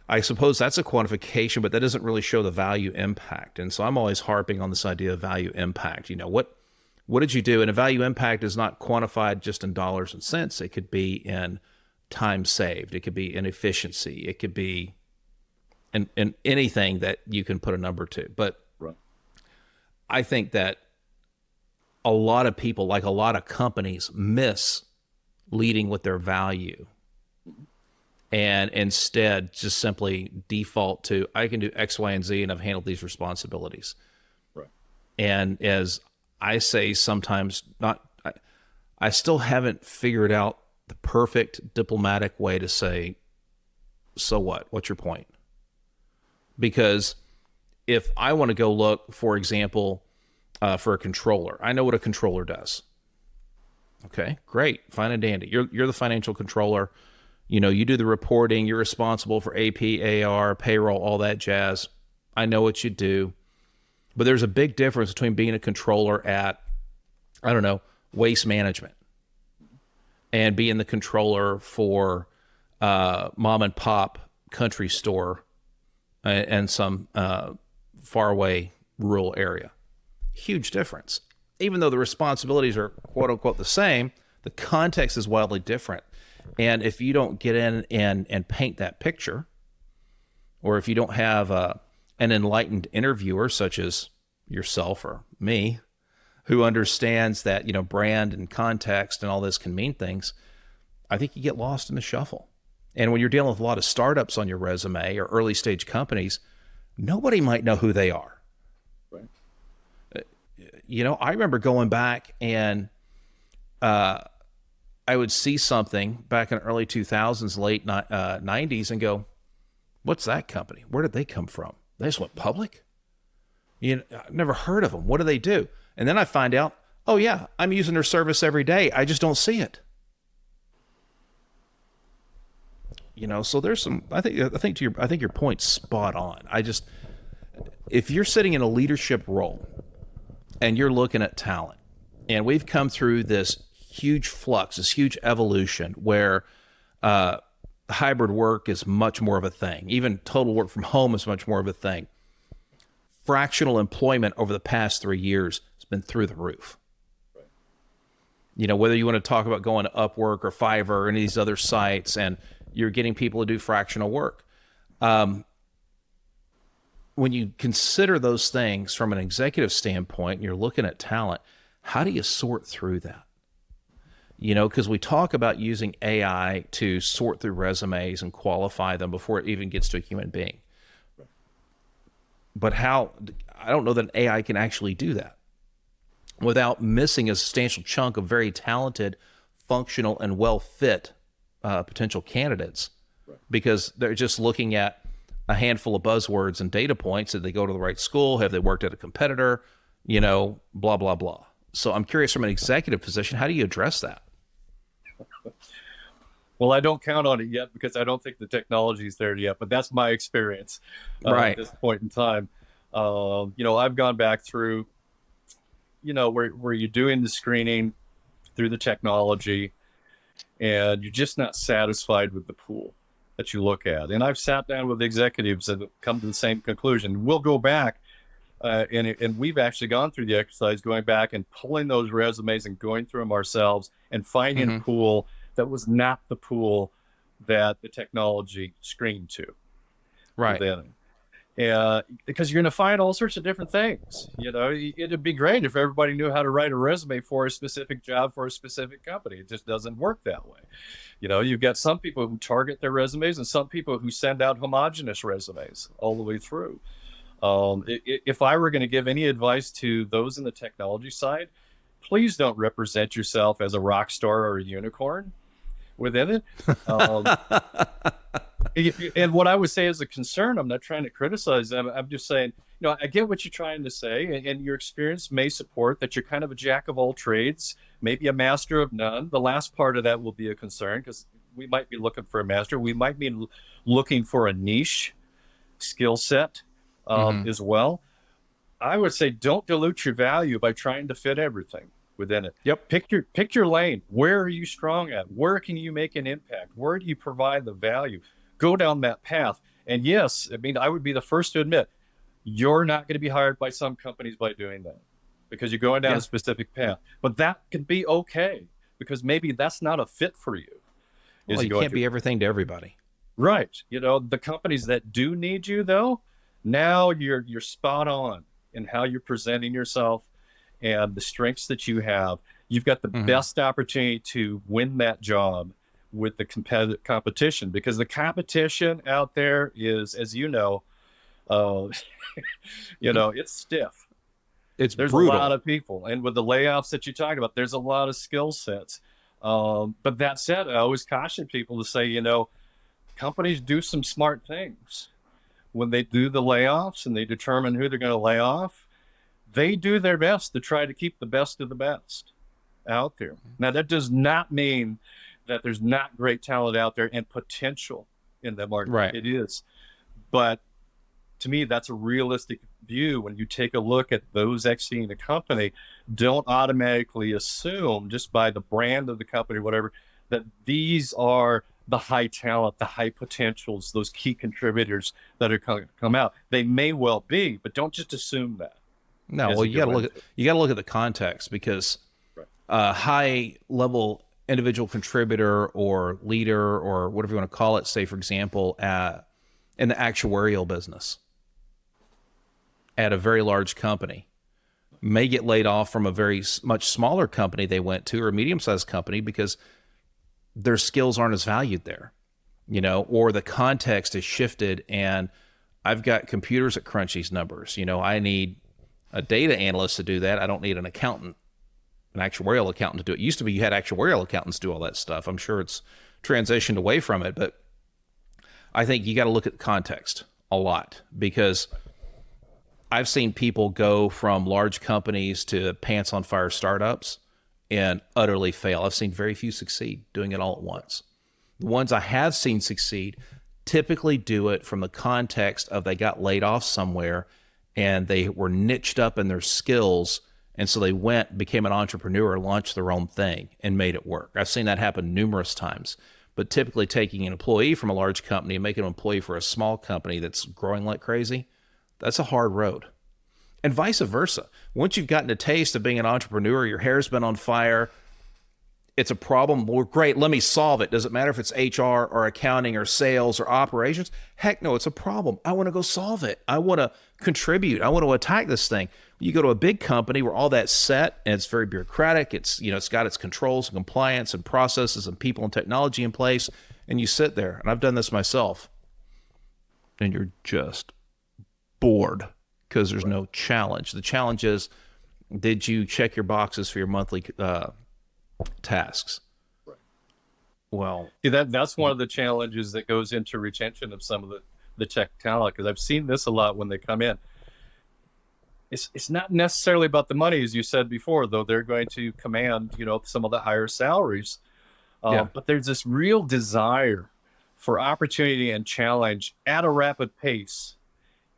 I suppose that's a quantification, but that doesn't really show the value impact. And so I'm always harping on this idea of value impact. What did you do? And a value impact is not quantified just in dollars and cents. It could be in time saved. It could be in efficiency. It could be in anything that you can put a number to. But I think that a lot of people, like a lot of companies, miss leading with their value and instead just simply default to, I can do X, Y, and Z, and I've handled these responsibilities. Right. And as I say sometimes, I still haven't figured out the perfect diplomatic way to say, so what? What's your point? Because if I want to go look, for example, for a controller, I know what a controller does. Okay, great, fine and dandy. You're the financial controller. You do the reporting. You're responsible for AP, AR, payroll, all that jazz. I know what you do. But there's a big difference between being a controller at, waste management and being the controller for mom and pop country store and some faraway rural area. Huge difference. Even though the responsibilities are quote unquote the same, the context is wildly different. And if you don't get in and paint that picture, or if you don't have an enlightened interviewer such as yourself or me, who understands that, brand and context and all this can mean things, I think you get lost in the shuffle. And when you're dealing with a lot of startups on your resume or early stage companies, nobody might know who they are. Right. I remember going back and I would see something back in the early 2000s, late 90s and go, what's that company? Where did they come from? They just went public? I've never heard of them. What do they do? And then I find out, oh yeah, I'm using their service every day. I just don't see it. So there's some, I think your point's spot on. If you're sitting in a leadership role and you're looking at talent, and we've come through this huge flux, this huge evolution where hybrid work is much more of a thing. Even total work from home is much more of a thing. Fractional employment over the past 3 years has been through the roof. Whether you want to talk about going to Upwork or Fiverr or any of these other sites, and you're getting people to do fractional work. When you consider those things from an executive standpoint, and you're looking at talent, how do you sort through that? Because we talk about using AI to sort through resumes and qualify them before it even gets to a human being. But I don't know that AI can actually do that without missing a substantial chunk of very talented, functional, and well-fit potential candidates, because they're just looking at a handful of buzzwords and data points. Did they go to the right school? Have they worked at a competitor? Blah, blah, blah. So I'm curious, from an executive position, how do you address that? Well, I don't count on it yet because I don't think the technology is there yet, but that's my experience at this point in time. I've gone back through, where you're doing the screening through the technology and you're just not satisfied with the pool that you look at. And I've sat down with executives that have come to the same conclusion. We'll go back and we've actually gone through the exercise, going back and pulling those resumes and going through them ourselves and finding a pool that was not the pool that the technology screened to. Right. Because you're going to find all sorts of different things. It'd be great if everybody knew how to write a resume for a specific job for a specific company. It just doesn't work that way. You've got some people who target their resumes and some people who send out homogenous resumes all the way through. If I were going to give any advice to those in the technology side, please don't represent yourself as a rock star or a unicorn within it. And what I would say is a concern, I'm not trying to criticize them. I'm just saying, I get what you're trying to say, and your experience may support that you're kind of a jack of all trades, maybe a master of none. The last part of that will be a concern because we might be looking for a master. We might be looking for a niche skill set as well. I would say don't dilute your value by trying to fit everything within it. Yep. Pick your lane. Where are you strong at? Where can you make an impact? Where do you provide the value? Go down that path. And yes, I would be the first to admit, you're not going to be hired by some companies by doing that because you're going down a specific path. But that can be okay because maybe that's not a fit for you. Well, you can't be everything to everybody. Right. The companies that do need you, though, now you're spot on in how you're presenting yourself and the strengths that you have. You've got the best opportunity to win that job with the competition, because the competition out there is, as it's stiff. There's brutal. A lot of people, and with the layoffs that you talked about, there's a lot of skill sets. But that said, I always caution people to say, companies do some smart things when they do the layoffs and they determine who they're going to lay off. They do their best to try to keep the best of the best out there. Now, that does not mean that there's not great talent out there and potential in the market. Right. It is. But to me, that's a realistic view. When you take a look at those exiting the company, don't automatically assume just by the brand of the company, whatever, that these are the high talent, the high potentials, those key contributors that are going to come out. They may well be, but don't just assume that. No, well, you got to look at the context, because high level individual contributor or leader or whatever you want to call it, say, for example, in the actuarial business at a very large company, may get laid off from a very much smaller company they went to, or a medium-sized company, because their skills aren't as valued there. or the context has shifted and I've got computers that crunch these numbers. I need a data analyst to do that. I don't need an accountant, an actuarial accountant to do it. It used to be you had actuarial accountants do all that stuff. I'm sure it's transitioned away from it, but I think you got to look at the context a lot, because I've seen people go from large companies to pants on fire startups and utterly fail. I've seen very few succeed doing it all at once. The ones I have seen succeed typically do it from the context of they got laid off somewhere and they were niched up in their skills. And so they became an entrepreneur, launched their own thing and made it work. I've seen that happen numerous times. But typically taking an employee from a large company and making an employee for a small company that's growing like crazy, that's a hard road. And vice versa. Once you've gotten a taste of being an entrepreneur, your hair's been on fire, it's a problem. Well, great, let me solve it. Does it matter if it's HR or accounting or sales or operations? Heck no, it's a problem. I want to go solve it. I want to contribute. I want to attack this thing. You go to a big company where all that's set and it's very bureaucratic. It's got its controls and compliance and processes and people and technology in place. And you sit there, and I've done this myself, and you're just bored because there's no challenge. The challenge is, did you check your boxes for your monthly tasks? Right. Well, that's one of the challenges that goes into retention of some of the tech talent, because I've seen this a lot when they come in. It's not necessarily about the money, as you said before, though they're going to command, some of the higher salaries. But there's this real desire for opportunity and challenge at a rapid pace.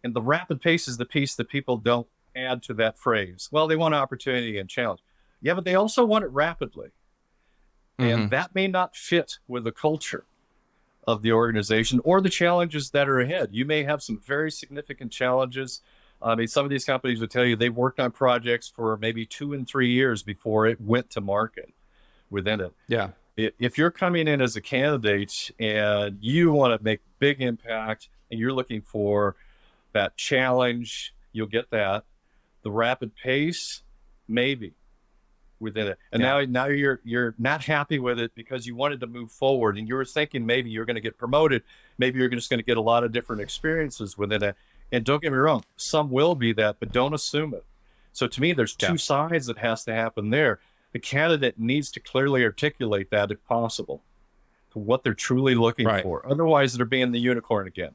And the rapid pace is the piece that people don't add to that phrase. Well, they want opportunity and challenge. Yeah, but they also want it rapidly. And that may not fit with the culture of the organization or the challenges that are ahead. You may have some very significant challenges. I mean, some of these companies would tell you they've worked on projects for maybe 2 and 3 years before it went to market within it. Yeah. If you're coming in as a candidate and you want to make big impact and you're looking for that challenge, you'll get that. The rapid pace, maybe within it. And now you're not happy with it because you wanted to move forward and you were thinking maybe you're going to get promoted. Maybe you're just going to get a lot of different experiences within it. And don't get me wrong, some will be that, but don't assume it. So to me, there's two sides that has to happen there. The candidate needs to clearly articulate that if possible, to what they're truly looking for. Otherwise, they're being the unicorn again.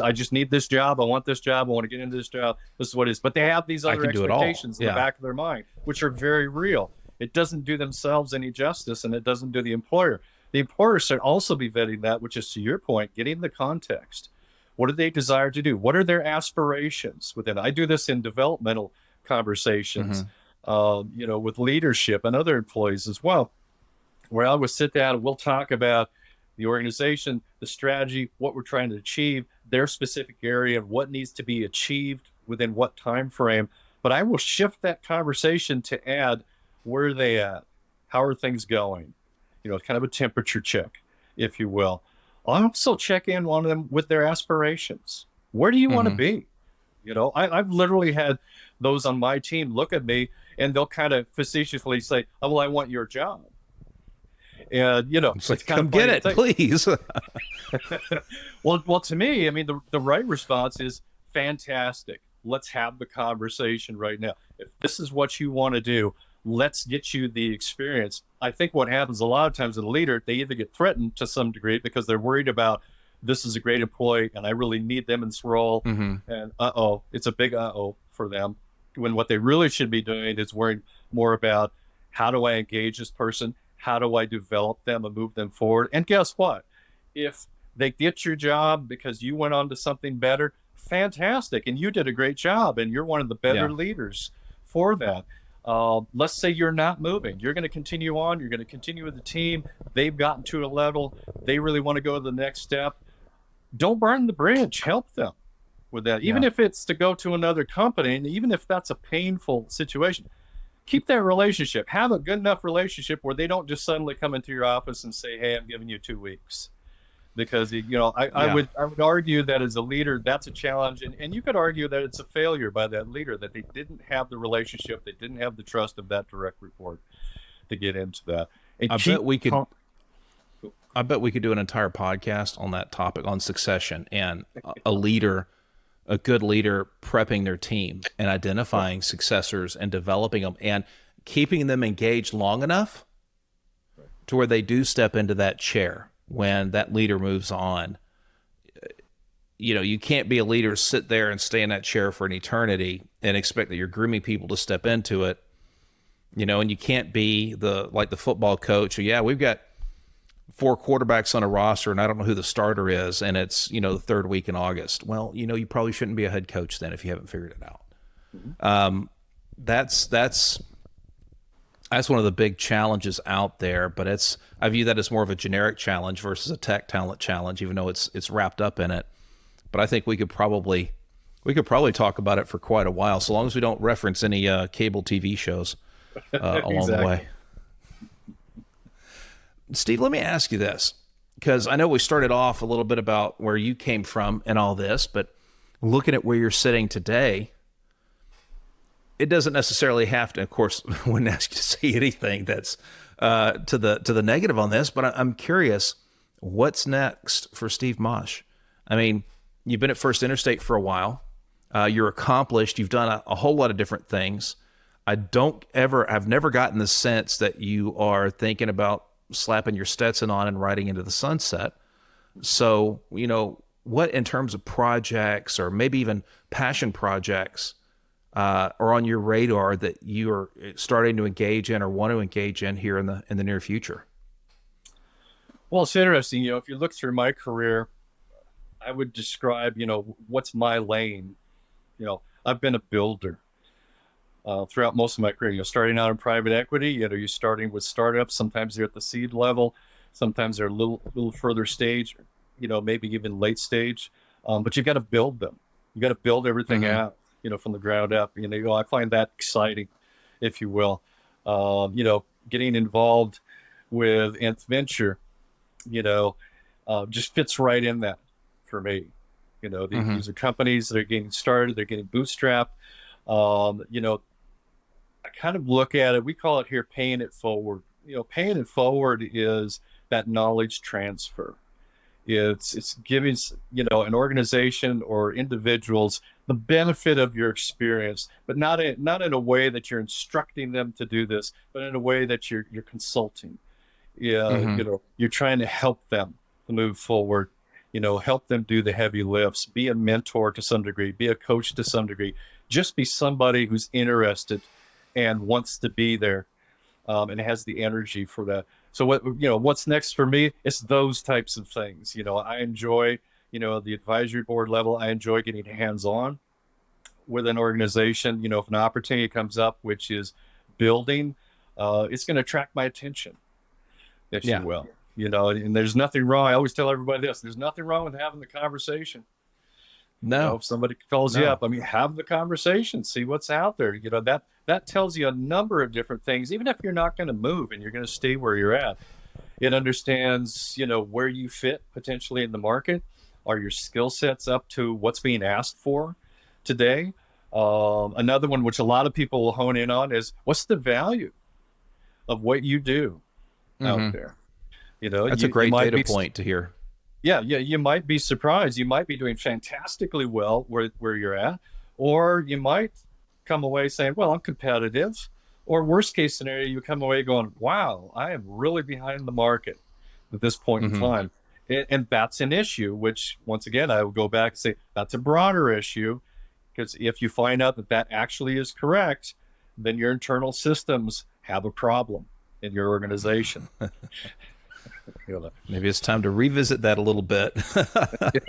I just need this job. I want this job. I want to get into this job. This is what it is. But they have these other expectations in the back of their mind, which are very real. It doesn't do themselves any justice, and it doesn't do the employer. The employer should also be vetting that, which is, to your point, getting the context. What do they desire to do? What are their aspirations within? I do this in developmental conversations, with leadership and other employees as well, where I would sit down and we'll talk about the organization, the strategy, what we're trying to achieve, their specific area, and what needs to be achieved within what time frame. But I will shift that conversation to add, where are they at? How are things going? Kind of a temperature check, if you will. I'll also check in on them with their aspirations. Where do you want to be? I've literally had those on my team look at me and they'll kind of facetiously say, "Oh, well, I want your job." And it's like, come get it, please. Well, to me, I mean, the right response is fantastic. Let's have the conversation right now. If this is what you want to do, let's get you the experience. I think what happens a lot of times with a leader, they either get threatened to some degree because they're worried about, this is a great employee and I really need them in this role. And it's a big for them. When what they really should be doing is worrying more about, how do I engage this person? How do I develop them and move them forward? And guess what? If they get your job because you went on to something better, fantastic. And you did a great job and you're one of the better leaders for that. Let's say you're not moving. You're going to continue on. You're going to continue with the team. They've gotten to a level. They really want to go to the next step. Don't burn the bridge. Help them with that. Even if it's to go to another company, and even if that's a painful situation, keep that relationship. Have a good enough relationship where they don't just suddenly come into your office and say, "Hey, I'm giving you 2 weeks." Because, I would argue that as a leader, that's a challenge. And you could argue that it's a failure by that leader, that they didn't have the relationship, they didn't have the trust of that direct report to get into that. And I bet we could. I bet we could do an entire podcast on that topic, on succession and a leader, a good leader prepping their team and identifying successors and developing them and keeping them engaged long enough to where they do step into that chair when that leader moves on. You know, you can't be a leader, sit there and stay in that chair for an eternity and expect that you're grooming people to step into it. You know, and you can't be like the football coach. Yeah, we've got 4 quarterbacks on a roster and I don't know who the starter is, and it's, you know, the 3rd week in August. Well, you know, you probably shouldn't be a head coach then if you haven't figured it out. That's one of the big challenges out there, but I view that as more of a generic challenge versus a tech talent challenge, even though it's wrapped up in it. But I think we could probably talk about it for quite a while, so long as we don't reference any cable TV shows along the way. Steve, let me ask you this, because I know we started off a little bit about where you came from and all this, but looking at where you're sitting today, it doesn't necessarily have to, of course, I wouldn't ask you to say anything that's to the negative on this, but I'm curious, what's next for Steve Maasch? I mean, you've been at First Interstate for a while. You're accomplished. You've done a whole lot of different things. I've never gotten the sense that you are thinking about slapping your Stetson on and riding into the sunset. So, you know, what in terms of projects or maybe even passion projects are on your radar that you are starting to engage in or want to engage in here in the near future? Well, it's interesting. You know, if you look through my career, I would describe, you know, what's my lane. You know, I've been a builder throughout most of my career. You know, starting out in private equity, you know, you're starting with startups. Sometimes they're at the seed level. Sometimes they're a little further stage, you know, maybe even late stage. But you've got to build them. You got to build everything out, you know, from the ground up. You know, I find that exciting, if you will. You know, getting involved with Nth Venture, you know, just fits right in that for me. You know, these are companies that are getting started, they're getting bootstrapped. You know, I kind of look at it, we call it here paying it forward. You know, paying it forward is that knowledge transfer. It's giving, you know, an organization or individuals the benefit of your experience, but not in a way that you're instructing them to do this, but in a way that you're consulting. Yeah, you know, you're trying to help them to move forward. You know, help them do the heavy lifts, be a mentor to some degree, be a coach to some degree, just be somebody who's interested and wants to be there and has the energy for that. So what's next for me? It's those types of things. You know, I enjoy, you know, the advisory board level. I enjoy getting hands-on with an organization. You know, if an opportunity comes up, which is building, it's going to attract my attention, if you will. You know, and there's nothing wrong. I always tell everybody this: there's nothing wrong with having the conversation. No, you know, if somebody calls you up, I mean, have the conversation, see what's out there. You know, that tells you a number of different things. Even if you're not going to move and you're going to stay where you're at, it understands, you know, where you fit potentially in the market. Are your skill sets up to what's being asked for today? Another one, which a lot of people will hone in on, is what's the value of what you do out there? You know, that's a great data point to hear. Yeah, you might be surprised. You might be doing fantastically well where you're at, or you might come away saying, well, I'm competitive. Or worst case scenario, you come away going, wow, I am really behind the market at this point in time. And that's an issue, which once again, I would go back and say, that's a broader issue, because if you find out that actually is correct, then your internal systems have a problem in your organization. Maybe it's time to revisit that a little bit.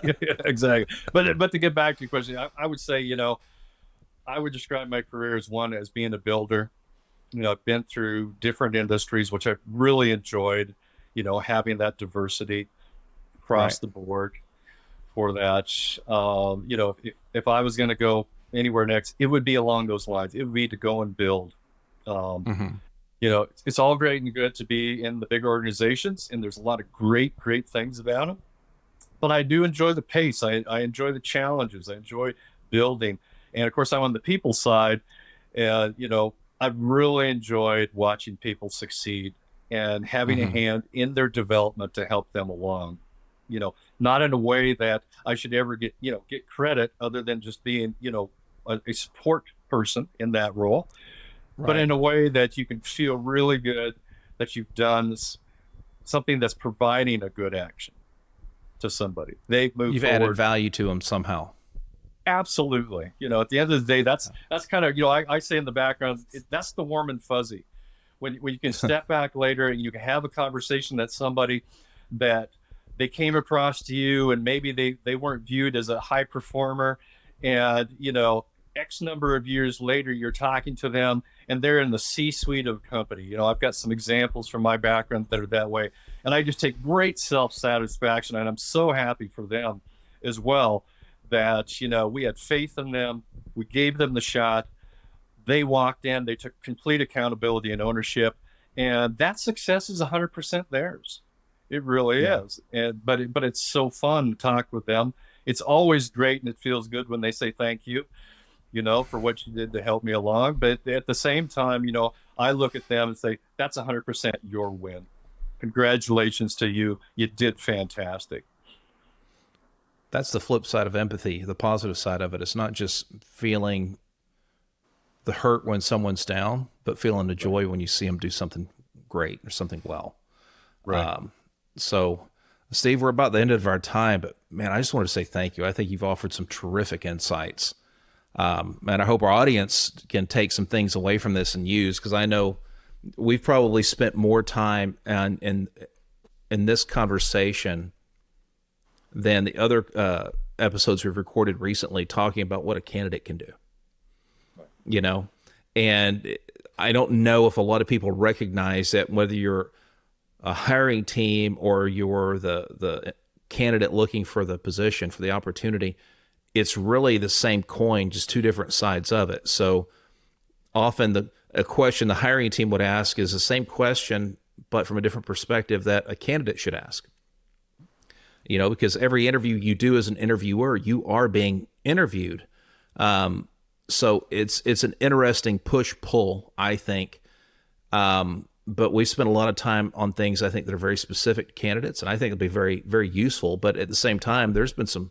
Yeah, exactly. But to get back to your question, I would say, you know, I would describe my career as being a builder. You know, I've been through different industries, which I've really enjoyed, you know, having that diversity across the board for that. You know, if I was going to go anywhere next, it would be along those lines. It would be to go and build. You know, it's all great and good to be in the big organizations, and there's a lot of great things about them. But I do enjoy the pace. I enjoy the challenges. I enjoy building. And of course, I'm on the people side. And, you know, I've really enjoyed watching people succeed. and having a hand in their development to help them along. Not in a way that I should ever get credit other than just being, a support person in that role, but in a way that you can feel really good that you've done something that's providing a good action to somebody. They've moved You've forward. added value to them somehow. Absolutely. At the end of the day, that's kind of, I say in the background, that's the warm and fuzzy. When you can step back later and you can have a conversation that somebody that they came across to you and maybe they weren't viewed as a high performer, and X number of years later you're talking to them and they're in the C-suite of a company. I've got some examples from my background that are that way, and I just take great self-satisfaction, and I'm so happy for them as well that we had faith in them, we gave them the shot, they walked in, they took complete accountability and ownership, and that success is 100% theirs. It really is. But it's so fun to talk with them. It's always great, and it feels good when they say thank you, for what you did to help me along. But at the same time, I look at them and say, that's 100% your win. Congratulations to you. You did fantastic. That's the flip side of empathy, the positive side of it. It's not just feeling the hurt when someone's down, but feeling the joy when you see them do something great or something well. Right. So, Steve, we're about the end of our time, but man, I just want to say thank you. I think you've offered some terrific insights. And I hope our audience can take some things away from this and use, because I know we've probably spent more time in this conversation than the other episodes we've recorded recently talking about what a candidate can do. Right. And I don't know if a lot of people recognize that whether you're a hiring team or you're the candidate looking for the position, for the opportunity, it's really the same coin, just two different sides of it. So often a question the hiring team would ask is the same question, but from a different perspective that a candidate should ask. Because every interview you do as an interviewer, you are being interviewed. So it's an interesting push-pull, I think. But we spent a lot of time on things I think that are very specific to candidates, and I think it'll be very, very useful. But at the same time, there's been some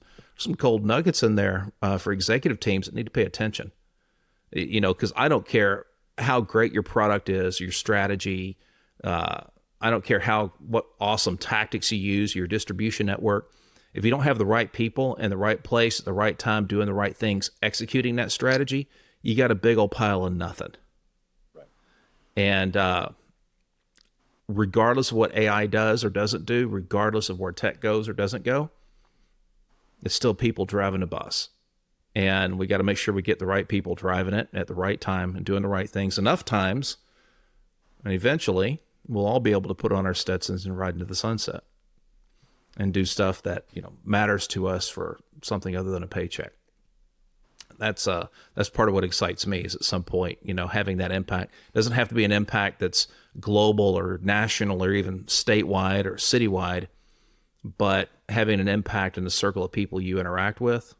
cold nuggets in there for executive teams that need to pay attention. Because I don't care how great your product is, your strategy. I don't care what awesome tactics you use, your distribution network. If you don't have the right people in the right place at the right time, doing the right things, executing that strategy, you got a big old pile of nothing. Right. And regardless of what AI does or doesn't do, regardless of where tech goes or doesn't go, it's still people driving a bus. And we got to make sure we get the right people driving it at the right time and doing the right things enough times. And eventually we'll all be able to put on our Stetsons and ride into the sunset and do stuff that, matters to us for something other than a paycheck. That's part of what excites me, is at some point, having that impact. It doesn't have to be an impact that's global or national or even statewide or citywide, but having an impact in the circle of people you interact with,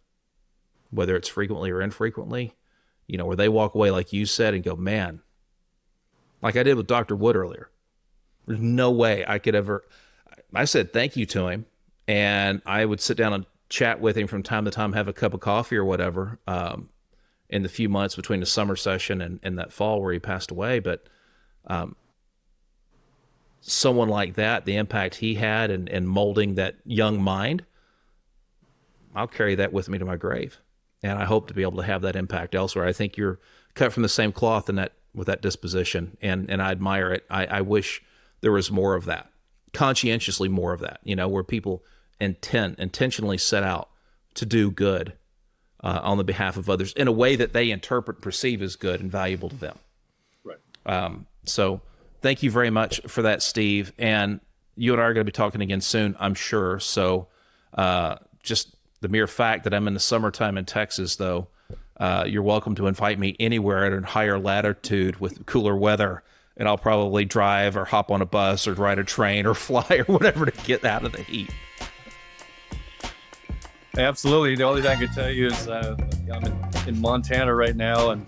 whether it's frequently or infrequently, where they walk away, like you said, and go, man, like I did with Dr. Wood earlier. There's no way I could ever. I said thank you to him, and I would sit down and chat with him from time to time, have a cup of coffee or whatever, in the few months between the summer session and that fall where he passed away. But someone like that, the impact he had in molding that young mind, I'll carry that with me to my grave. And I hope to be able to have that impact elsewhere. I think you're cut from the same cloth with that disposition, and I admire it. I wish there was more of that, conscientiously more of that, where people intentionally set out to do good on the behalf of others in a way that they interpret and perceive as good and valuable to them. Right. So thank you very much for that, Steve. And you and I are going to be talking again soon, I'm sure. So just the mere fact that I'm in the summertime in Texas, though, you're welcome to invite me anywhere at a higher latitude with cooler weather, and I'll probably drive or hop on a bus or ride a train or fly or whatever to get out of the heat. Absolutely. The only thing I can tell you is I'm in Montana right now, and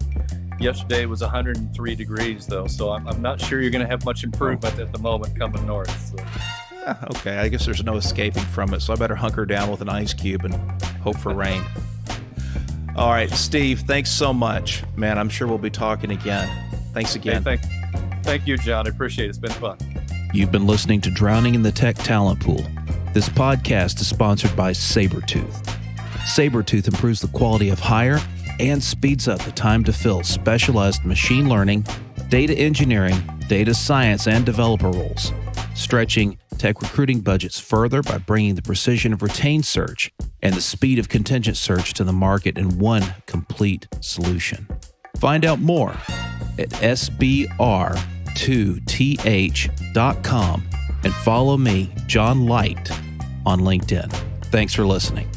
Yesterday was 103 degrees, though, so I'm not sure you're going to have much improvement at the moment coming north. So. Yeah, okay, I guess there's no escaping from it, so I better hunker down with an ice cube and hope for rain. All right, Steve, thanks so much. Man, I'm sure we'll be talking again. Thanks again. Hey, thank you, John. I appreciate it. It's been fun. You've been listening to Drowning in the Tech Talent Pool. This podcast is sponsored by Sabretooth. Sabretooth improves the quality of hire and speeds up the time to fill specialized machine learning, data engineering, data science, and developer roles, stretching tech recruiting budgets further by bringing the precision of retained search and the speed of contingent search to the market in one complete solution. Find out more at sbr2th.com and follow me, John Light, on LinkedIn. Thanks for listening.